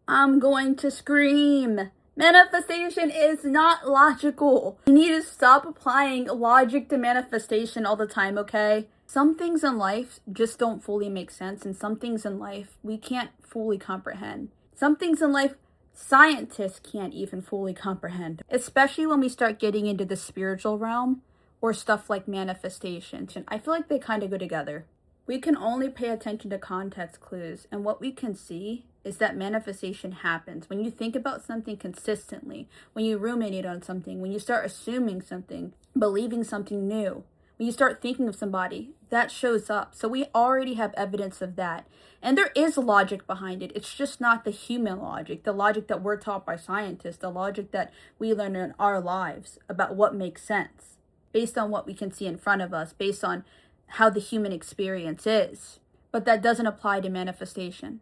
I'm going to scream. Manifestation is not logical. You need to stop applying logic to manifestation all the time, okay? Some things in life just don't fully make sense, and some things in life we can't fully comprehend. Some things in life scientists can't even fully comprehend, especially when we start getting into the spiritual realm or stuff like manifestation. I feel like they kind of go together. We can only pay attention to context clues, and what we can see is that manifestation happens when you think about something consistently, when you ruminate on something, when you start assuming something, believing something new, when you start thinking of somebody, that shows up. So we already have evidence of that. And there is logic behind it. It's just not the human logic, the logic that we're taught by scientists, the logic that we learn in our lives about what makes sense, based on what we can see in front of us, based on how the human experience is. But that doesn't apply to manifestation.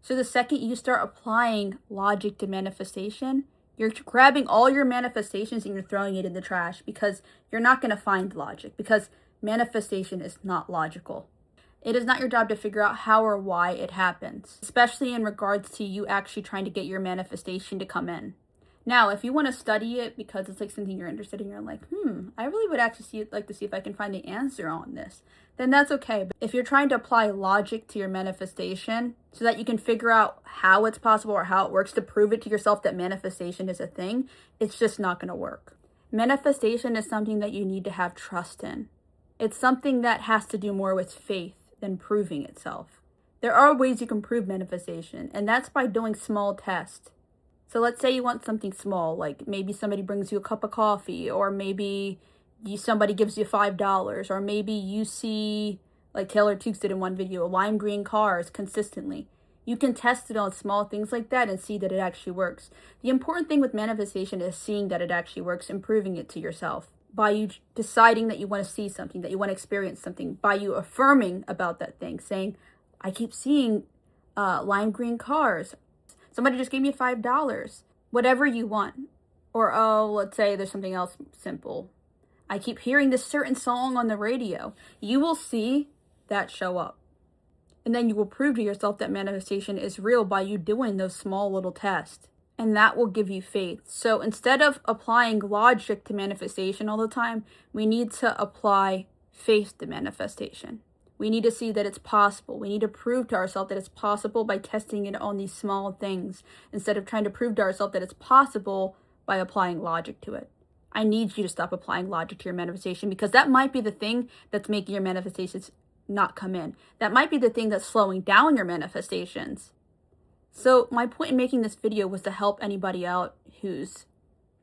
So the second you start applying logic to manifestation, you're grabbing all your manifestations and you're throwing it in the trash, because you're not going to find logic, because manifestation is not logical. It is not your job to figure out how or why it happens, especially in regards to you actually trying to get your manifestation to come in. Now, if you want to study it because it's like something you're interested in, you're like, I really would actually like to see if I can find the answer on this, then that's okay. But if you're trying to apply logic to your manifestation so that you can figure out how it's possible or how it works to prove it to yourself that manifestation is a thing, it's just not going to work. Manifestation is something that you need to have trust in. It's something that has to do more with faith than proving itself. There are ways you can prove manifestation, and that's by doing small tests. So let's say you want something small, like maybe somebody brings you a cup of coffee, or maybe somebody gives you $5, or maybe you see, like Taylor Tukes did in one video, lime green cars consistently. You can test it on small things like that and see that it actually works. The important thing with manifestation is seeing that it actually works and proving it to yourself. By you deciding that you want to see something, that you want to experience something, by you affirming about that thing, saying, I keep seeing lime green cars. Somebody just gave me $5. Whatever you want. Or, let's say there's something else simple. I keep hearing this certain song on the radio. You will see that show up. And then you will prove to yourself that manifestation is real by you doing those small little tests. And that will give you faith. So instead of applying logic to manifestation all the time, we need to apply faith to manifestation. We need to see that it's possible. We need to prove to ourselves that it's possible by testing it on these small things, instead of trying to prove to ourselves that it's possible by applying logic to it. I need you to stop applying logic to your manifestation, because that might be the thing that's making your manifestations not come in. That might be the thing that's slowing down your manifestations. So my point in making this video was to help anybody out who's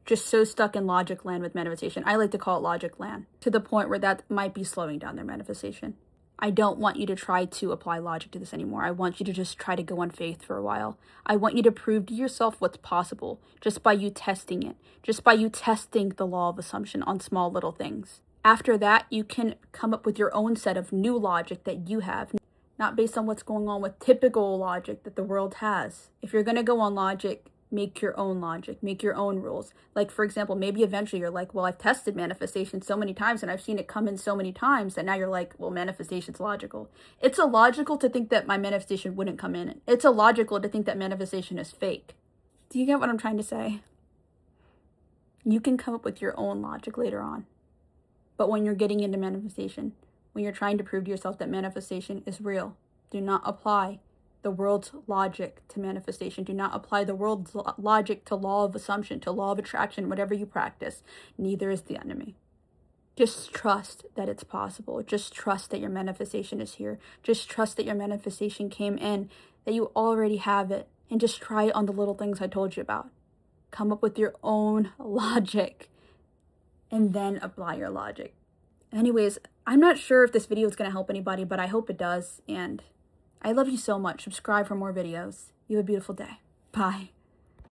just so stuck in logic land with manifestation. I like to call it logic land, to the point where that might be slowing down their manifestation. I don't want you to try to apply logic to this anymore. I want you to just try to go on faith for a while. I want you to prove to yourself what's possible just by you testing it, just by you testing the law of assumption on small little things. After that, you can come up with your own set of new logic that you have, not based on what's going on with typical logic that the world has. If you're going to go on logic, make your own logic, make your own rules. Like, for example, maybe eventually you're like, well, I've tested manifestation so many times and I've seen it come in so many times that now you're like, well, manifestation's logical. It's illogical to think that my manifestation wouldn't come in. It's illogical to think that manifestation is fake. Do you get what I'm trying to say? You can come up with your own logic later on. But when you're getting into manifestation, when you're trying to prove to yourself that manifestation is real, do not apply the world's logic to manifestation. Do not apply the world's logic to law of assumption, to law of attraction, whatever you practice. Neither is the enemy. Just trust that it's possible. Just trust that your manifestation is here. Just trust that your manifestation came in, that you already have it. And just try it on the little things I told you about. Come up with your own logic and then apply your logic. Anyways, I'm not sure if this video is going to help anybody, but I hope it does. And I love you so much. Subscribe for more videos. You have a beautiful day. Bye.